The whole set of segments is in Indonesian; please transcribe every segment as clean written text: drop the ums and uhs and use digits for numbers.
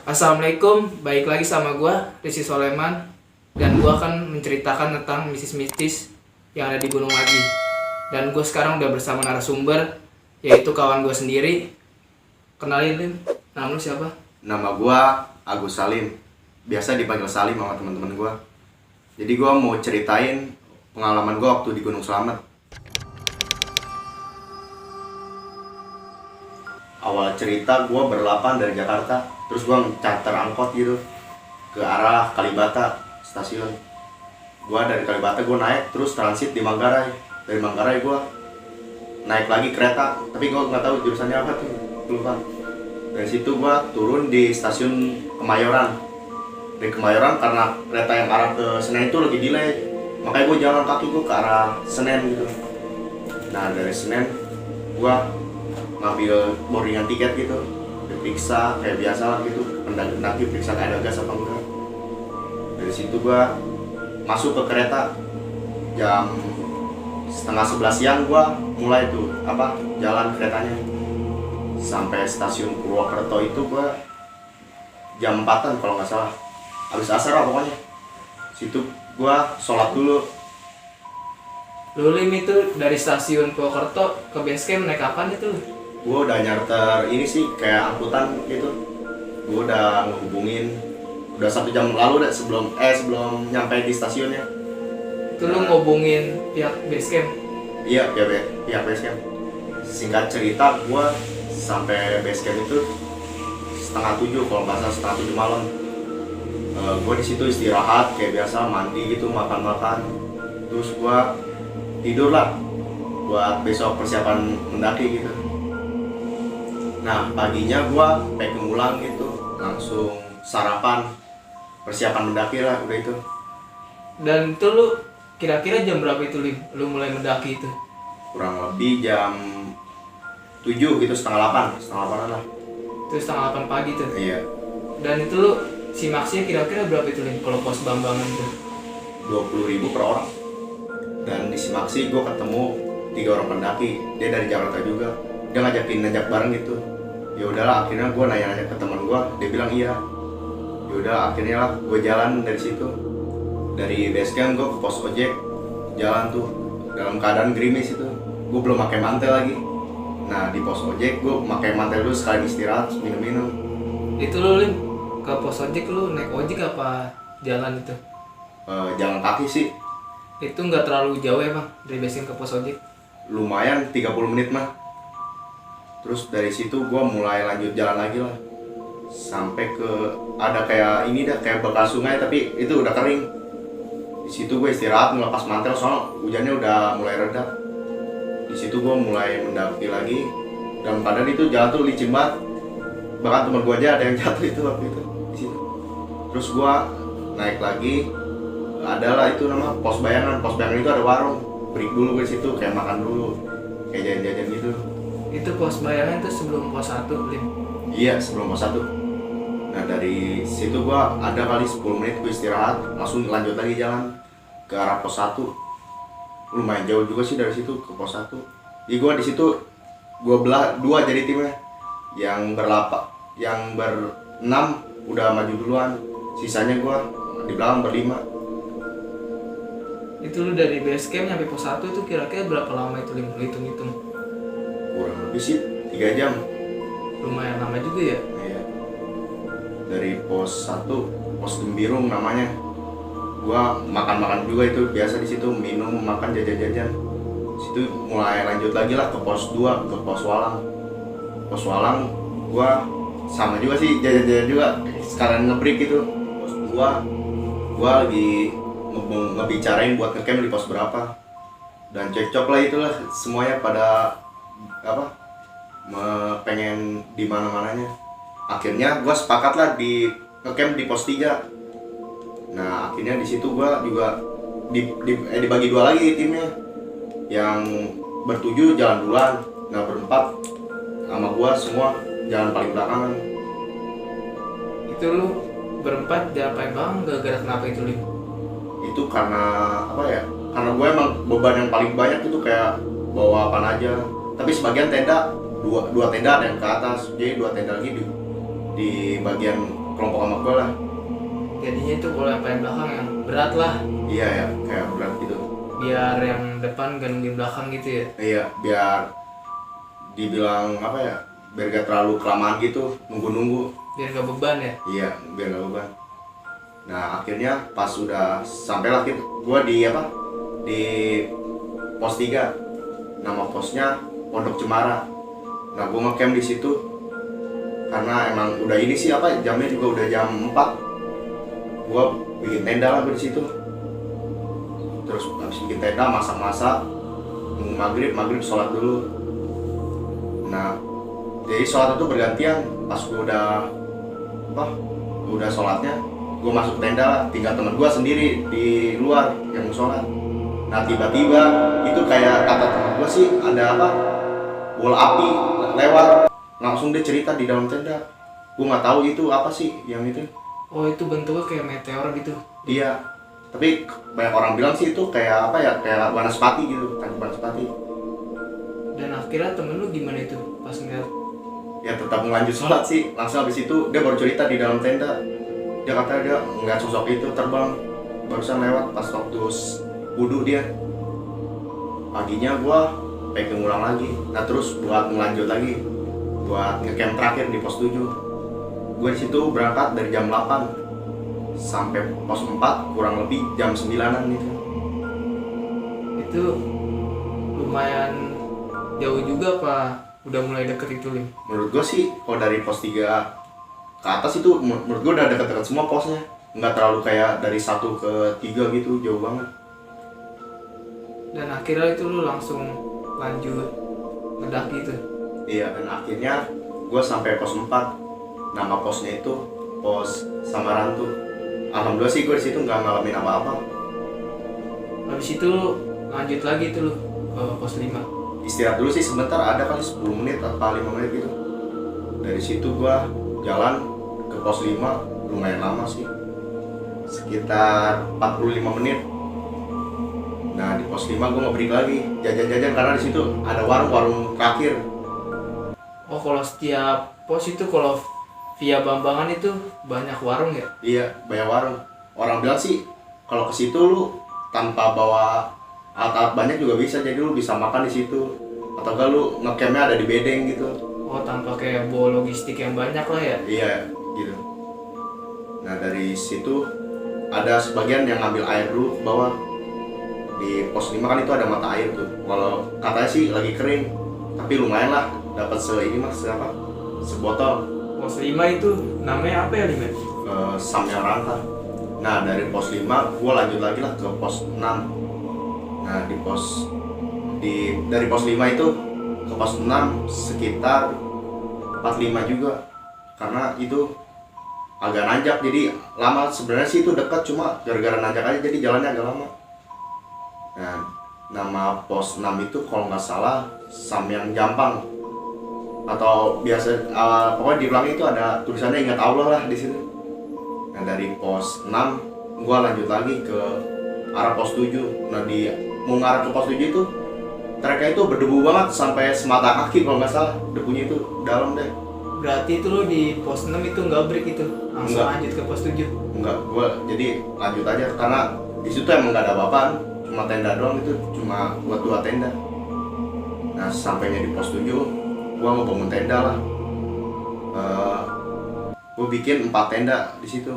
Assalamualaikum, baik lagi sama gua Rizky Soleman. Dan gua akan menceritakan tentang mistis-mistis yang ada di Gunung Lagi. Dan gua sekarang udah bersama narasumber, yaitu kawan gua sendiri. Kenalin, Lim, nama lu siapa? Nama gua Agus Salim. Biasa dipanggil Salim sama teman-teman gua. Jadi gua mau ceritain pengalaman gua waktu di Gunung Slamet. Awal cerita gua berlapan dari Jakarta, terus gua charter angkot gitu ke arah Kalibata stasiun. Gua dari Kalibata gua naik terus transit di Manggarai. Dari Manggarai gua naik lagi kereta, tapi gua nggak tahu jurusannya apa tuh, lupa. Dari situ gua turun di stasiun Kemayoran. Dari Kemayoran karena kereta yang arah ke Senen itu lagi delay, makanya gua jalan kaki gua ke arah Senen gitu. Nah dari Senen gua ngambil boardingan tiket gitu, diperiksa kayak biasa gitu, pendaki periksa ada gas apa enggak. Dari situ gua masuk ke kereta jam setengah 11 siang. Gua mulai tuh jalan keretanya sampai stasiun Purwokerto itu gua jam 4-an kalau nggak salah, habis asar lah pokoknya. Situ gua sholat dulu. Lu, Lim, itu dari stasiun Purwokerto ke base camp naik kapan itu? Gue udah nyarter ini sih kayak angkutan gitu. Gue udah ngehubungin udah 1 jam lalu deh sebelum nyampe di stasiunnya. Itu lu ngobongin pihak base camp? Iya, pihak base camp. Singkat cerita, gue sampai base camp itu setengah 7 kalau nggak salah, setengah 7 malam. Gue di situ istirahat kayak biasa, mandi gitu, makan, terus gue tidur lah buat besok persiapan mendaki gitu. Nah paginya gua packing ulang gitu, langsung sarapan, persiapan mendaki lah udah itu. Dan itu lu kira-kira jam berapa itu, Lim, lu mulai mendaki itu? Kurang lebih jam 7 gitu, setengah 8 lah. Itu setengah 8 pagi tuh. Iya. Dan itu lu simaksnya kira-kira berapa itu, Lim, kalau pos Bambangan tuh? 20.000 per orang. Dan di Simaksi gua ketemu 3 orang pendaki, dia dari Jakarta juga. Dia ngajakin nanjak bareng gitu. Ya udahlah, akhirnya gue nanya-nanya ke teman gue, dia bilang iya. Ya udah akhirnya lah gue jalan dari situ. Dari base camp gue ke pos ojek, jalan tuh dalam keadaan gerimis itu. Gue belum pakai mantel lagi. Nah di pos ojek gue pakai mantel dulu sekali istirahat, minum-minum. Itu lu, Lim, ke pos ojek lu naik ojek apa jalan itu? Jalan kaki sih. Itu nggak terlalu jauh ya, Bang, dari base camp ke pos ojek? Lumayan 30 menit mah. Terus dari situ gue mulai lanjut jalan lagi lah sampai ke ada kayak ini dah, kayak bekas sungai tapi itu udah kering. Di situ gue istirahat ngelepas mantel soalnya hujannya udah mulai reda. Di situ gue mulai mendaki lagi. Dalam keadaan itu jalan tuh licin banget. Bahkan temen gue aja ada yang jatuh itu waktu itu di situ. Terus gue naik lagi, adalah itu nama pos bayangan. Pos bayangan itu ada warung. Break dulu gue di situ kayak makan dulu, kayak jajan-jajan gitu. Itu pos bayangan itu sebelum pos 1, Lim? Iya, sebelum pos 1. Nah dari situ gua ada kali 10 menit gua istirahat, langsung lanjut lagi jalan ke arah pos 1. Lumayan jauh juga sih dari situ ke pos 1. Jadi gua di situ gua belah 2 jadi timnya. Yang ber-6 udah maju duluan. Sisanya gua di belakang ber-5. Itu lu dari base camp nyampe pos 1 itu kira-kira berapa lama itu, Lim? Lu hitung-hitung. Kurang lebih sih 3 jam. Lumayan lama juga ya? Iya. Dari pos 1, pos Gembirung namanya. Gua makan-makan juga itu biasa di situ, minum, makan, jajan-jajan. Situ mulai lanjut lagi lah ke pos 2, ke pos Walang. Pos Walang gua sama juga sih, jajan-jajan juga sekalian nge-break gitu. Pos 2 gua lagi ngebicarain buat ngecamp di pos berapa. Dan cekcok lah itulah, semuanya pada pengen di mana-mananya. Akhirnya gue sepakat lah di ngecamp di pos 3. Nah akhirnya di situ gue juga dibagi 2 lagi timnya. Yang ber-7 jalan duluan, nah ber-4 sama gue semua jalan paling belakangan. Itu lu ber-4 jalan paling belakang gara-gara kenapa itu, Lim? Itu karena karena gue emang beban yang paling banyak itu kayak bawa apa aja. Tapi sebagian tenda dua tenda ada yang ke atas, jadi 2 tenda lagi di bagian kelompok sama gue lah. Jadinya itu kalau yang paling belakang yang berat lah, Iya ya, kayak berat gitu. biar yang depan gak nungguin belakang gitu ya. Iya, biar dibilang apa ya, biar gak terlalu kelamaan gitu nunggu-nunggu. Biar gak beban ya. Iya, biar gak beban. Nah akhirnya pas udah sampailah gitu, gue di apa, di pos 3. Nama posnya Pondok Cemara. Nah gue ngecamp di situ karena emang udah ini sih apa, jamnya juga udah jam 4. Gue bikin tenda lah di situ. Terus habis bikin tenda, masak-masak, maghrib sholat dulu. Nah jadi sholat itu bergantian. Pas gue udah sholatnya, gue masuk tenda lah, tinggal temen gue sendiri di luar yang mau sholat. Nah tiba-tiba itu kayak kata temen gue sih, ada apa, bola api lewat, langsung dia cerita di dalam tenda. Gue nggak tahu itu apa sih yang itu. Oh itu bentuknya kayak meteor gitu. Iya, tapi banyak orang bilang sih itu kayak apa ya, kayak wanaspati gitu, tangkap wanaspati. Dan akhirnya temen lu gimana itu pas ngeliat? Ya tetap melanjut sholat sih. Langsung habis itu dia baru cerita di dalam tenda. Dia kata dia ngeliat sosok itu terbang barusan lewat pas waktu wudhu dia. Paginya gua pengen ngulang lagi. Nah terus buat melanjut lagi, buat ngecamp terakhir di pos 7. Gue di situ berangkat dari jam 8 sampai pos 4 kurang lebih jam 9-an gitu. Itu lumayan jauh juga apa udah mulai deket itu, Lim? Menurut gue sih kalau dari pos 3 ke atas itu menurut gue udah deket-deket semua posnya. Nggak terlalu kayak dari 1 ke 3 gitu, jauh banget. Dan akhirnya itu lu langsung lanjut ngedaki gitu. Iya, dan akhirnya gue sampai pos 4. Nama posnya itu pos Samarantu. Alhamdulillah sih gue di situ nggak ngalamin apa-apa. Habis itu lu lanjut lagi tuh lu ke pos 5. Istirahat dulu sih sebentar, ada kali 10 menit atau 5 menit gitu. Dari situ gua jalan ke pos 5 lumayan lama sih, sekitar 45 menit. Nah di pos 5 gua ngebreak lagi jajan-jajan karena di situ ada warung terakhir. Oh kalau setiap pos itu kalau via Bambangan itu banyak warung ya? Iya, banyak warung. Orang bilang sih kalau ke situ lu tanpa bawa alat-alat banyak juga bisa, jadi lu bisa makan di situ. Atau enggak lu ngecampnya ada di bedeng gitu. Oh tanpa kayak bawa logistik yang banyak lah ya? Iya, gitu. Nah dari situ ada sebagian yang ngambil air dulu ke bawah. Di pos 5 kan itu ada mata air tuh. Kalau katanya sih lagi kering, tapi lumayan lah dapat sebotol. Pos 5 itu namanya apa ya, Lim? Samyang Rangka. Nah dari pos 5 gue lanjut lagi lah ke pos 6. Nah dari pos 5 itu ke pos 6 sekitar 45 juga, karena itu agak nanjak jadi lama. Sebenarnya sih itu dekat, cuma gara-gara nanjak aja jadi jalannya agak lama. Nah nama pos 6 itu kalau nggak salah Samyang Jampang, atau biasa pokoknya di belakang itu ada tulisannya ingat Allah lah di situ. Nah dari pos 6 gua lanjut lagi ke arah pos 7. Nah di mau ngarah ke pos 7 itu treknya itu berdebu banget sampai semata kaki kalau nggak salah, debunya itu dalam deh. Berarti itu lu di pos 6 itu nggak break itu, langsung Enggak. lanjut ke pos 7. Enggak, gua jadi lanjut aja karena di situ emang nggak ada apa-apaan, cuma tenda doang, itu cuma buat 2 tenda. Nah sampainya di pos 7 gua ngebangun tenda lah. Gua bikin 4 tenda di situ.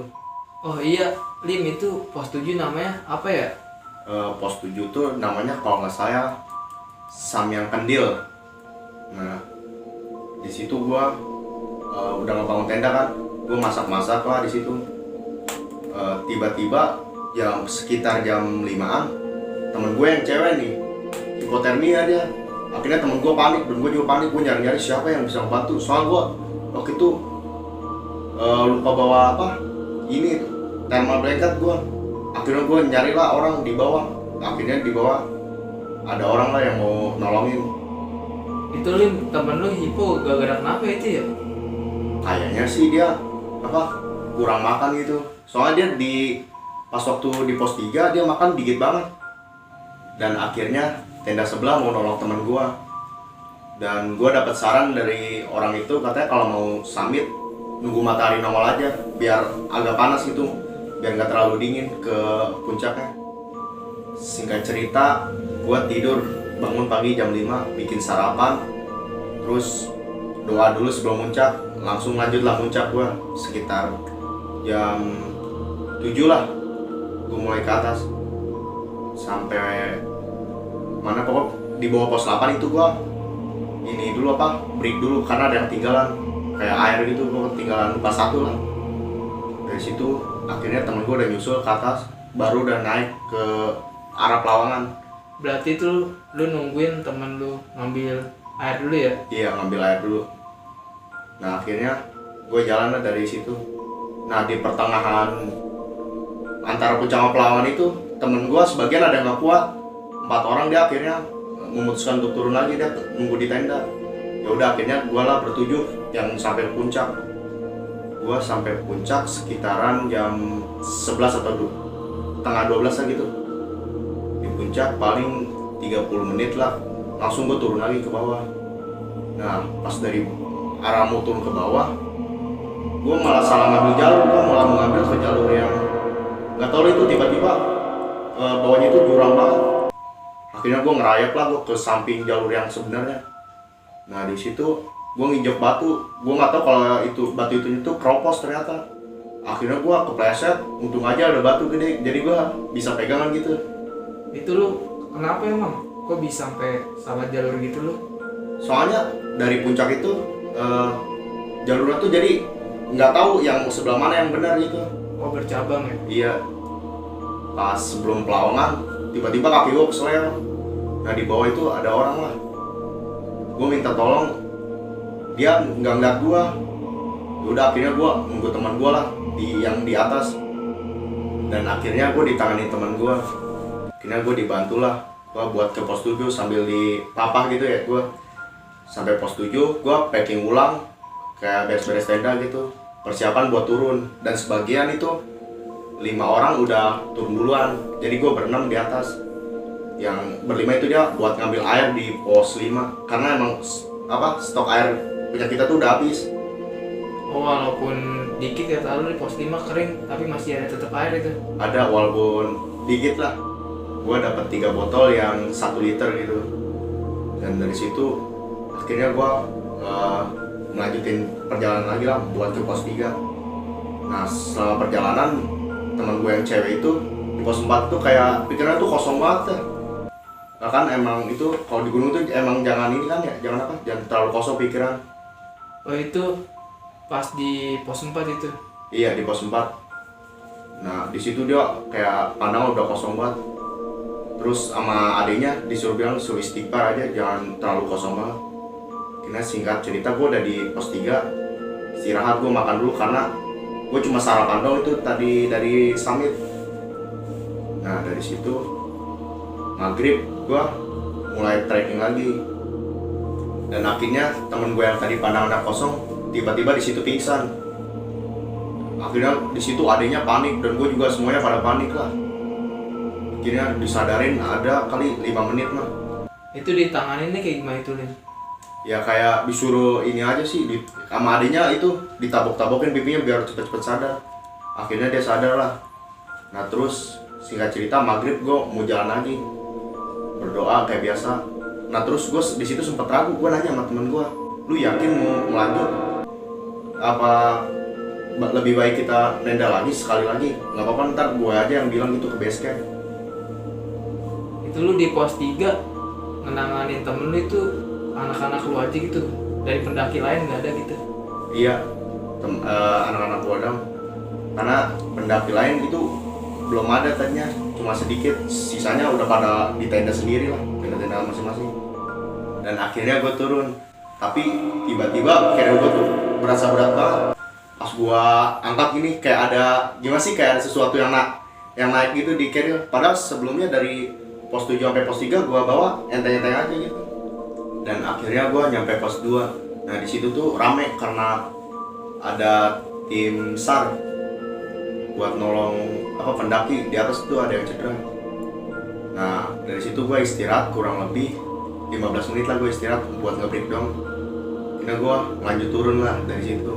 Oh iya, Lim, itu pos 7 namanya apa ya? Pos 7 tuh namanya kalau nggak salah Samyang Kendil. Nah di situ gua udah ngebangun tenda kan, gua masak-masak lah di situ. Tiba-tiba sekitar jam 5-an temen gue yang cewek nih hipotermia dia. Akhirnya temen gue panik dan gue juga panik. Gue nyari-nyari siapa yang bisa membantu, soal gue waktu itu lupa bawa ini thermal blanket gue. Akhirnya gue nyari lah orang di bawah. Akhirnya di bawah ada orang lah yang mau nolongin. Itu Lim, temen lu hipo gara-gara kenapa itu ya? Kayaknya sih dia kurang makan gitu. Soalnya dia pas waktu di pos 3 dia makan dikit banget. Dan akhirnya tenda sebelah mau nolong teman gua. Dan gua dapat saran dari orang itu, katanya kalau mau summit nunggu matahari nongol aja biar agak panas gitu, biar nggak terlalu dingin ke puncaknya. Singkat cerita, gua tidur, bangun pagi jam 5, bikin sarapan, terus doa dulu sebelum muncak, langsung lanjutlah muncak gua sekitar jam 7 lah. Gua mulai ke atas sampai mana, pokok di bawah pos 8 itu gua ini dulu break dulu karena ada yang ketinggalan kayak air gitu, gua ketinggalan pas 1 lah. Dari situ akhirnya temen gua udah nyusul ke atas, baru udah naik ke arah Pelawangan. Berarti itu lu nungguin temen lu ngambil air dulu ya? Iya, ngambil air dulu. Nah akhirnya gue jalan lah dari situ. Nah di pertengahan antara puncak sama Pelawangan itu, temen gue sebagian ada yang gak kuat, 4 orang dia akhirnya memutuskan untuk turun lagi, dia nunggu di tenda. Ya udah akhirnya gue lah bertujuh yang sampai ke puncak. Gue sampai puncak sekitaran jam 11 atau tengah 12 lah gitu. Di puncak paling 30 menit lah, langsung gue turun lagi ke bawah. Nah pas dari arah mau turun ke bawah, gue malah salah ngambil jalur, gue malah mengambil ke jalur yang nggak tahu itu, tiba-tiba bawahnya itu jurang banget. Akhirnya gue ngerayap lah gue ke samping jalur yang sebenarnya. Nah di situ gue nginjek batu, gue nggak tahu kalau itu batu itu keropos ternyata. Akhirnya gue kepleset, untung aja ada batu gede, jadi gue bisa pegangan gitu. Itu lu kenapa emang? Kok bisa sampai salah jalur gitu lu? Soalnya dari puncak itu jalurnya tuh jadi nggak tahu yang sebelah mana yang benar gitu. Oh bercabang ya? Iya. Pas sebelum Pelawangan, tiba-tiba kaki gue keseleo. Nah di bawah itu ada orang lah. Gue minta tolong, dia nggak ngeliat gue. Udah akhirnya gue nunggu teman gue lah yang di atas. Dan akhirnya gue ditangani teman gue. Akhirnya gue dibantu lah, gue buat ke pos 7 sambil dipapah gitu ya. Gue sampai pos 7, gue packing ulang kayak beres-beres tenda gitu, persiapan buat turun. Dan sebagian itu 5 orang udah turun duluan, jadi gue berenam di atas. Yang berlima itu dia buat ngambil air di pos 5 karena emang stok air punya kita tuh udah habis. Oh walaupun dikit ya, taruh di pos 5 kering, tapi masih ada tetap air itu? Ada, walaupun dikit lah. Gue dapat 3 botol yang 1 liter gitu. Dan dari situ akhirnya gue melanjutin perjalanan lagi lah buat ke pos 3. Nah selama perjalanan, teman gue yang cewek itu di pos 4 tuh kayak pikirannya tuh kosong banget ya. Kan emang itu kalau di gunung tuh emang jangan ini kan ya, jangan terlalu kosong pikiran. Oh itu pas di pos 4 itu? Iya di pos 4. Nah di situ dia kayak pandangan udah kosong banget. Terus sama adiknya disuruh bilang suruh istighfar aja, jangan terlalu kosong banget. Karena singkat cerita gue udah di pos 3, istirahat, gue makan dulu karena gue cuma sarapan dong itu tadi dari summit. Nah dari situ maghrib gue mulai trekking lagi. Dan akhirnya temen gue yang tadi pandangannya kosong tiba-tiba di situ pingsan. Akhirnya di situ adiknya panik dan gue juga semuanya pada panik lah. Akhirnya disadarin ada kali 5 menit mah. Itu ditanganinnya kayak gimana itu, Lin? Ya kayak disuruh ini aja sih, sama adiknya itu ditabok-tabokin pipinya biar cepet-cepet sadar. Akhirnya dia sadar lah. Nah terus singkat cerita maghrib gue mau jalan lagi, berdoa kayak biasa. Nah terus gue di situ sempet ragu, gue nanya sama temen gue, lu yakin mau melanjut? Apa lebih baik kita nenda lagi sekali lagi? Nggak apa-apa ntar gue aja yang bilang gitu ke base camp. Itu lu di pos 3 ngenanganin temen lu itu anak-anak lu aja gitu? Dari pendaki lain nggak ada gitu? Iya, anak-anak gua dong. Karena pendaki lain itu belum ada tadinya, cuma sedikit. Sisanya udah pada di tenda sendiri lah, tenda-tenda masing-masing. Dan akhirnya gua turun. Tapi tiba-tiba carrier gua tuh berasa berat banget. Pas gua angkat gini kayak ada gimana sih, kayak ada sesuatu yang naik gitu di carrier. Padahal sebelumnya dari pos 7 sampai pos 3 gua bawa enteng-enteng aja gitu. Dan akhirnya gua nyampe pos 2. Nah di situ tuh rame karena ada tim SAR buat nolong pendaki di atas tuh ada yang cedera. Nah dari situ gua istirahat kurang lebih 15 menit lah, gua istirahat buat nge-break doang. Akhirnya gua lanjut turun lah dari situ.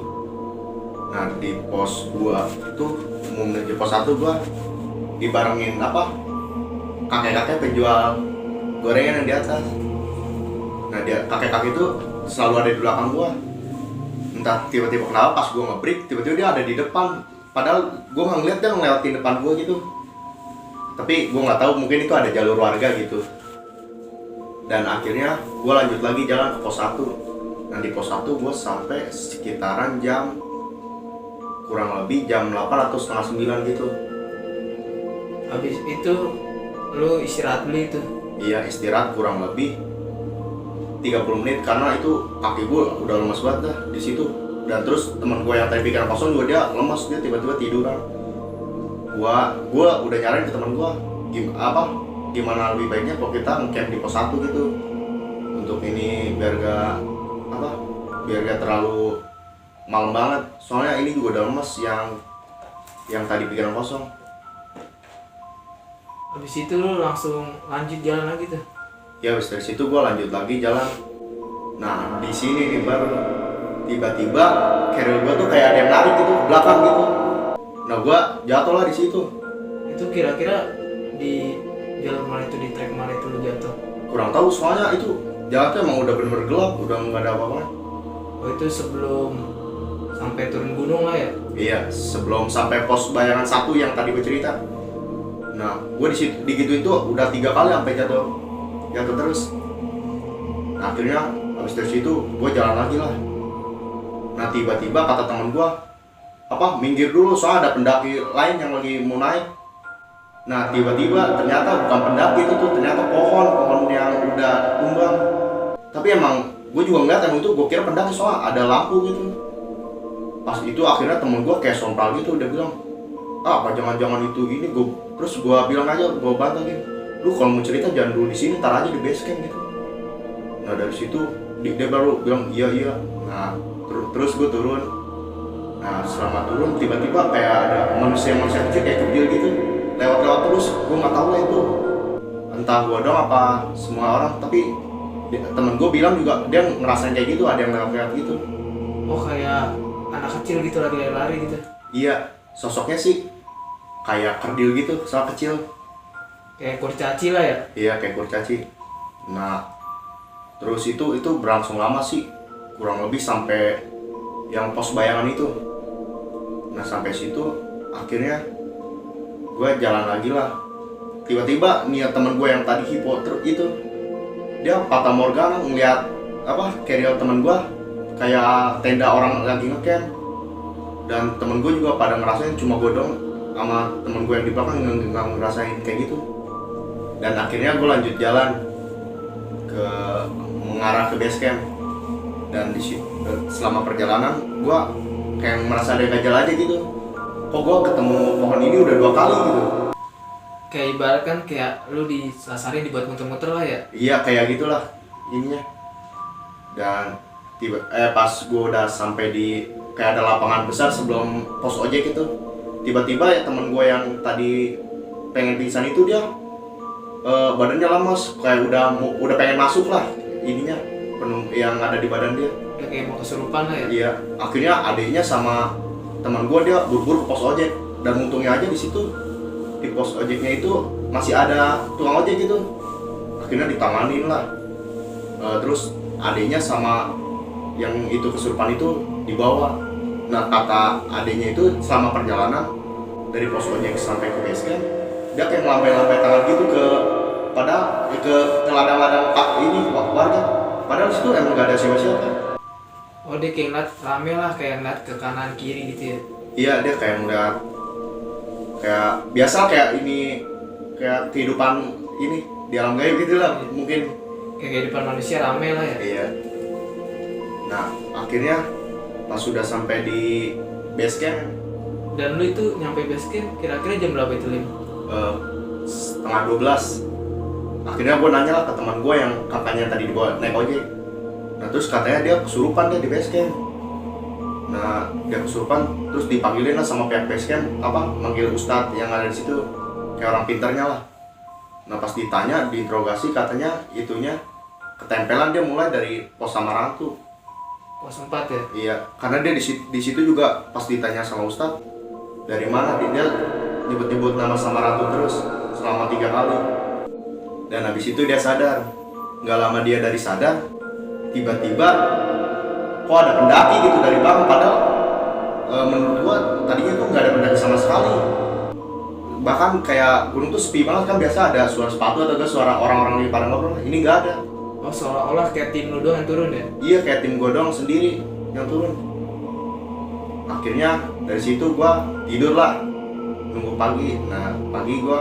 Nah di pos gua tuh di pos 1 gua dibarengin kakek-kakek penjual gorengan yang di atas. Nah dia kakek-kakek itu selalu ada di belakang gua. Entah tiba-tiba kenapa pas gua nge-break tiba-tiba dia ada di depan. Padahal gua nggak ngeliat dia ngelewatin depan gua gitu. Tapi gua nggak tahu mungkin itu ada jalur warga gitu. Dan akhirnya gua lanjut lagi jalan ke pos 1. Nah di pos 1 gua sampai sekitaran kurang lebih jam 8 atau setengah 9 gitu. Habis itu lu istirahat dulu itu. Iya istirahat kurang lebih 30 menit karena itu kaki gue udah lemas banget dah di situ. Dan terus teman gue yang tadi pikiran kosong juga dia lemas, dia tiba-tiba tiduran. Gua udah nyaranin ke teman gue gimana lebih baiknya kalau kita ngecamp di pos 1 gitu. Untuk ini biar gak terlalu malam banget. Soalnya ini juga udah lemas yang tadi pikiran kosong. Habis itu lu langsung lanjut jalan lagi tuh. Ya habis dari situ gue lanjut lagi jalan. Nah di sini nih baru tiba-tiba carrier gue tuh kayak ada yang narik gitu ke belakang gitu. Nah gue jatuh lah di situ. Itu kira-kira di jalan mana itu, di trek mana itu lu jatuh? Kurang tahu soalnya itu jalannya emang udah bener-bener gelap, udah nggak ada apa-apa. Oh itu sebelum sampai turun gunung lah ya? Iya sebelum sampai pos bayangan 1 yang tadi gue cerita. Nah gue di situ digituin tuh udah 3 kali sampai jatuh terus. Nah, akhirnya habis dari situ gue jalan lagi lah. Nah tiba-tiba kata teman gue minggir dulu soalnya ada pendaki lain yang lagi mau naik. Nah tiba-tiba ternyata bukan pendaki itu tuh, ternyata pohon yang udah tumbang. Tapi emang gue juga ngeliat emang itu gue kira pendaki soalnya ada lampu gitu. Pas itu akhirnya temen gue kayak sompral gitu, udah bilang apa jangan-jangan itu ini. Terus gue bilang aja, gue bantangin, lu kalau mau cerita jangan dulu di sini, tar aja di base camp gitu. Nah dari situ dia baru bilang iya. Nah terus gue turun. Nah selama turun tiba-tiba kayak ada manusia kecil kayak kecil gitu lewat terus. Gue nggak tahu lah itu entah gue dong apa semua orang, tapi temen gue bilang juga dia ngerasain kayak gitu, ada yang lewat gitu. Oh kayak anak kecil gitu lagi lari gitu? Iya sosoknya sih kayak kerdil gitu, soal kecil. Kayak kurcaci lah ya? Iya kayak kurcaci. Nah terus itu berlangsung lama sih, kurang lebih sampai yang pos bayangan itu. Nah sampai situ akhirnya gue jalan lagi lah. Tiba-tiba nih temen gue yang tadi hipoter itu, dia fata morgana ngeliat carrier temen gue kayak tenda orang lagi ngecamp. Dan temen gue juga pada ngerasain, cuma gue dong sama temen gue yang di belakang nggak ngerasain kayak gitu. Dan akhirnya gue lanjut jalan mengarah ke base camp. Dan selama perjalanan gue kayak merasa ada gajal aja gitu. Kok gue ketemu pohon ini udah 2 kali gitu. Kayak ibarat kan kayak lu disasarin dibuat muter-muter lah ya? Iya kayak gitulah ininya. Dan pas gue udah sampai di kayak ada lapangan besar sebelum pos ojek itu, tiba-tiba ya temen gue yang tadi pengen pingsan itu dia badannya lemas, kayak udah pengen masuk lah ininya yang ada di badan dia. Udah kayak mau kesurupan lah ya? Iya, akhirnya adiknya sama teman gue dia buru-buru ke pos ojek. Dan untungnya aja di situ di pos ojeknya itu masih ada tukang ojek gitu. Akhirnya ditanganin lah. Terus adiknya sama yang itu kesurupan itu dibawa. Nah kata adiknya itu selama perjalanan dari pos ojek sampai ke base camp, dia kayak ngelambai-lambai tangan gitu ke ladang-ladang ini warga. Padahal di situ emang gak ada siapa-siapa. Oh dia kayak ngeliat rame lah, kayak ngeliat ke kanan kiri gitu ya? Iya dia kayak ngeliat kayak biasa kayak ini kayak kehidupan ini di alam gaib gitu lah mungkin. Kayak kehidupan manusia rame lah ya? Iya. Nah akhirnya pas sudah sampai di base camp. Dan lu itu nyampe base camp kira-kira jam berapa itu, Lim? Setengah 12. Akhirnya gue nanya lah ke teman gue yang katanya tadi dibawa naik ojek. Nah terus katanya dia kesurupan dia di base camp. Nah dia kesurupan terus dipanggilin lah sama pihak base camp manggil ustadz yang ada di situ kayak orang pintarnya lah. Nah pas ditanya diinterogasi katanya itunya ketempelan dia mulai dari pos Samarantu. Oh sempat ya? Iya, karena dia di situ juga pas ditanya sama Ustadz dari mana, dia nyebut-nyebut nama Samaratu terus selama 3 kali. Dan habis itu dia sadar. Nggak lama dia dari sadar, tiba-tiba kok ada pendaki gitu dari belakang, padahal menurut gua tadinya tuh nggak ada pendaki sama sekali. Bahkan kayak gunung tuh sepi banget kan, biasa ada suara sepatu atau enggak suara orang-orang di pada ngobrol. Ini nggak ada. Oh seolah-olah kayak tim lu doang yang turun ya? Iya, kayak tim gue doang sendiri yang turun. Akhirnya dari situ gue tidur lah, nunggu pagi. Nah pagi gue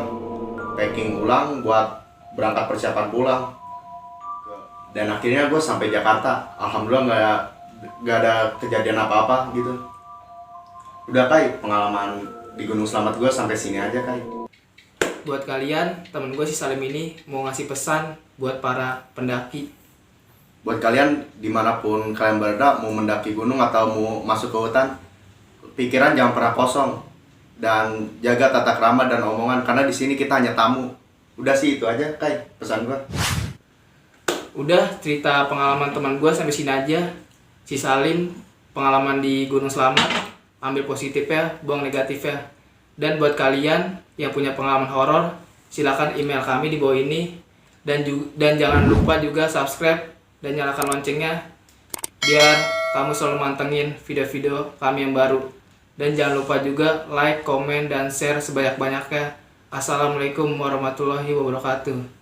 packing ulang buat berangkat persiapan pulang. Dan akhirnya gue sampai Jakarta. Alhamdulillah nggak ada kejadian apa-apa gitu. Udah Kai, pengalaman di Gunung Selamat gue sampai sini aja Kai. Buat kalian, temen gue si Salim ini mau ngasih pesan buat para pendaki. Buat kalian dimanapun kalian berada, mau mendaki gunung atau mau masuk ke hutan, pikiran jangan pernah kosong dan jaga tata krama dan omongan, karena di sini kita hanya tamu. Udah sih itu aja Kai pesan gua. Udah, cerita pengalaman teman gue sampai sini aja. Si Salim pengalaman di Gunung Selamat, ambil positifnya, buang negatifnya. Dan buat kalian yang punya pengalaman horor, silakan email kami di bawah ini. Dan jangan lupa juga subscribe dan nyalakan loncengnya biar kamu selalu mantengin video-video kami yang baru. Dan jangan lupa juga like, komen, dan share sebanyak-banyaknya. Assalamualaikum warahmatullahi wabarakatuh.